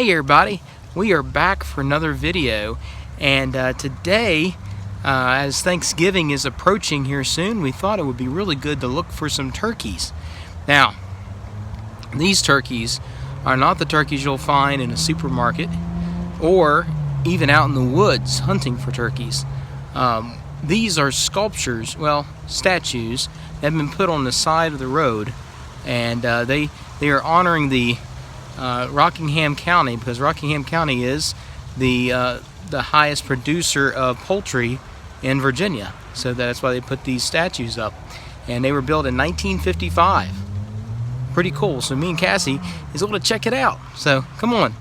Hey everybody, we are back for another video, and today, as Thanksgiving is approaching here soon, we thought it would be really good to look for some turkeys. Now, these turkeys are not the turkeys you'll find in a supermarket or even out in the woods hunting for turkeys. These are sculptures, well, statues that have been put on the side of the road, and they are honoring the Rockingham County, because Rockingham County is the highest producer of poultry in Virginia. So that's why they put these statues up. And they were built in 1955. Pretty cool. So me and Cassie is able to check it out. So come on.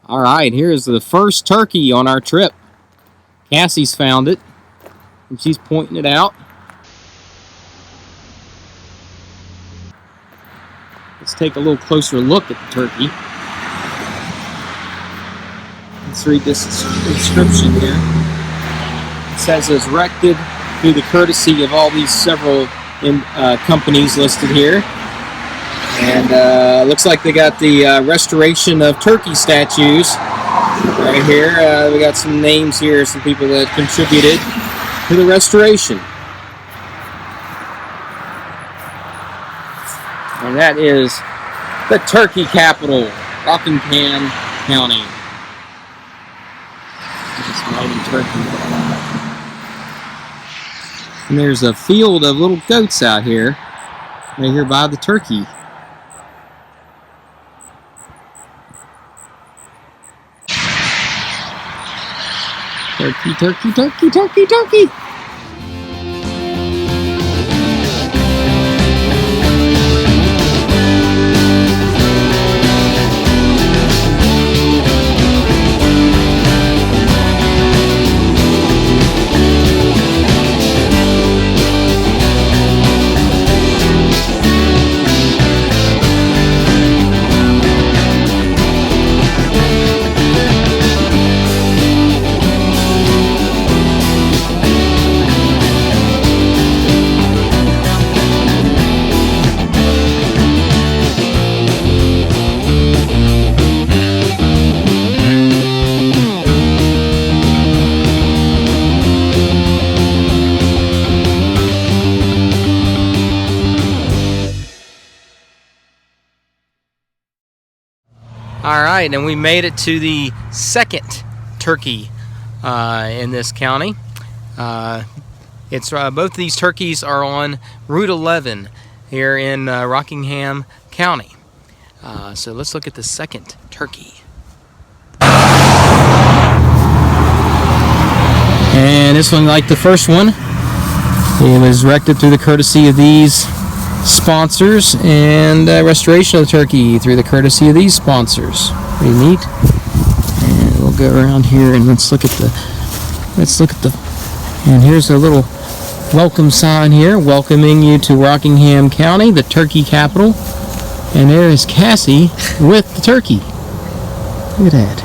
Alright, here's the first turkey on our trip. Cassie's found it, and she's pointing it out. Let's take a little closer look at the turkey. Let's read this inscription here. It says it's erected through the courtesy of all these several companies listed here. And looks like they got the restoration of turkey statues right here. We got some names here, some people that contributed to the restoration. And that is the turkey capital, Rockingham County. This mighty turkey. And there's a field of little goats out here, right here by the turkey. Turkey, turkey, turkey, turkey, turkey. Alright, and we made it to the second turkey in this county. Both these turkeys are on Route 11 here in Rockingham County. So let's look at the second turkey. And this one, like the first one, it was erected through the courtesy of these sponsors, and restoration of the turkey through the courtesy of these sponsors. Pretty neat. And we'll go around here and let's look at the and here's a little welcome sign here welcoming you to Rockingham County, the turkey capital. And there is Cassie with the turkey. Look at that.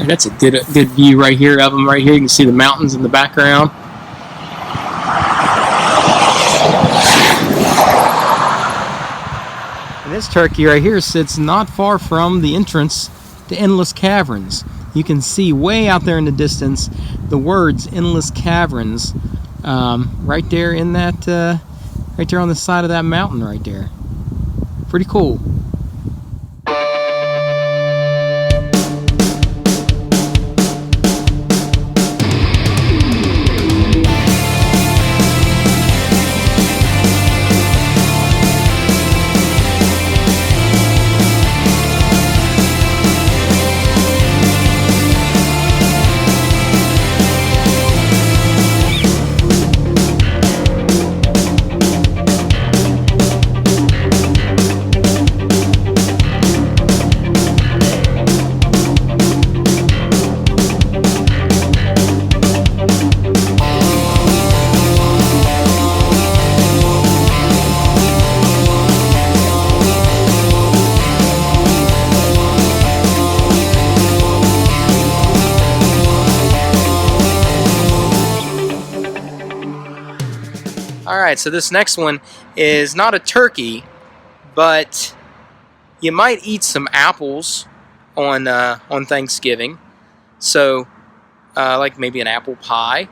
And that's a good view right here of them right here. You can see the mountains in the background. This turkey right here sits not far from the entrance to Endless Caverns. You can see way out there in the distance the words Endless Caverns right there in that, right there on the side of that mountain right there. Pretty cool. Alright, so this next one is not a turkey, but you might eat some apples on Thanksgiving. So, like maybe an apple pie.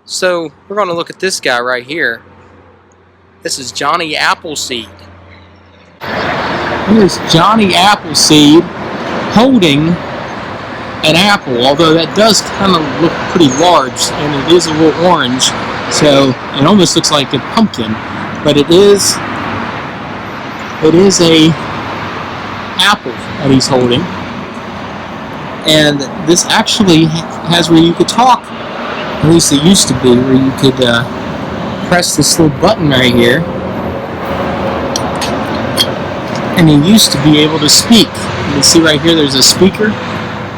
So, we're going to look at this guy right here. This is Johnny Appleseed. Here's Johnny Appleseed holding an apple, although that does kind of look pretty large, and it is a little orange. So it almost looks like a pumpkin, but it is a apple that he's holding. And this actually has where you could talk. At least it used to be, where you could press this little button right here, and you used to be able to speak. You can see right here there's a speaker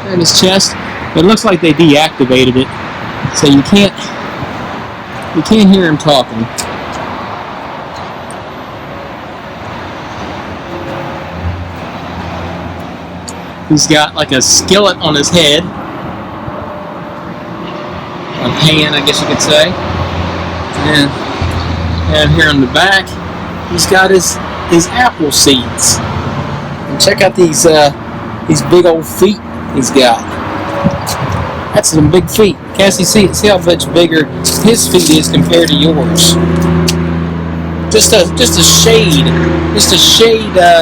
in his chest, but it looks like they deactivated it, so you can't hear him talking. He's got like a skillet on his head, a pan, I guess you could say, and here on the back he's got his apple seeds. And check out these big old feet he's got. That's some big feet. Cassie, see how much bigger his feet is compared to yours. Just a shade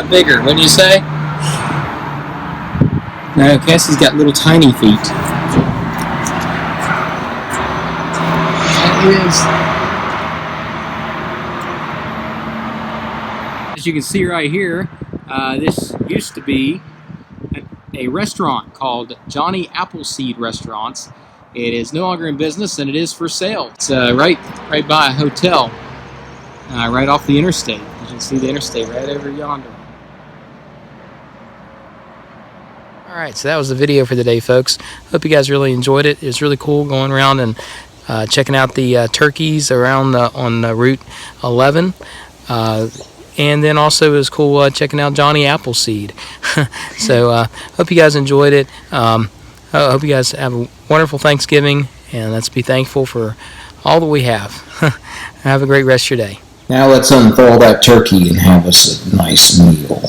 bigger, wouldn't you say? No, Cassie's got little tiny feet. That is. As you can see right here, this used to be a restaurant called Johnny Appleseed Restaurants. It is no longer in business, and it is for sale. It's right by a hotel, right off the interstate. You can see the interstate right over yonder. Alright, so that was the video for today, folks. Hope you guys really enjoyed it. It was really cool going around and checking out the turkeys around on Route 11. And then also it was cool checking out Johnny Appleseed. So hope you guys enjoyed it. I hope you guys have a wonderful Thanksgiving, and let's be thankful for all that we have. Have a great rest of your day. Now let's unfurl that turkey and have us a nice meal.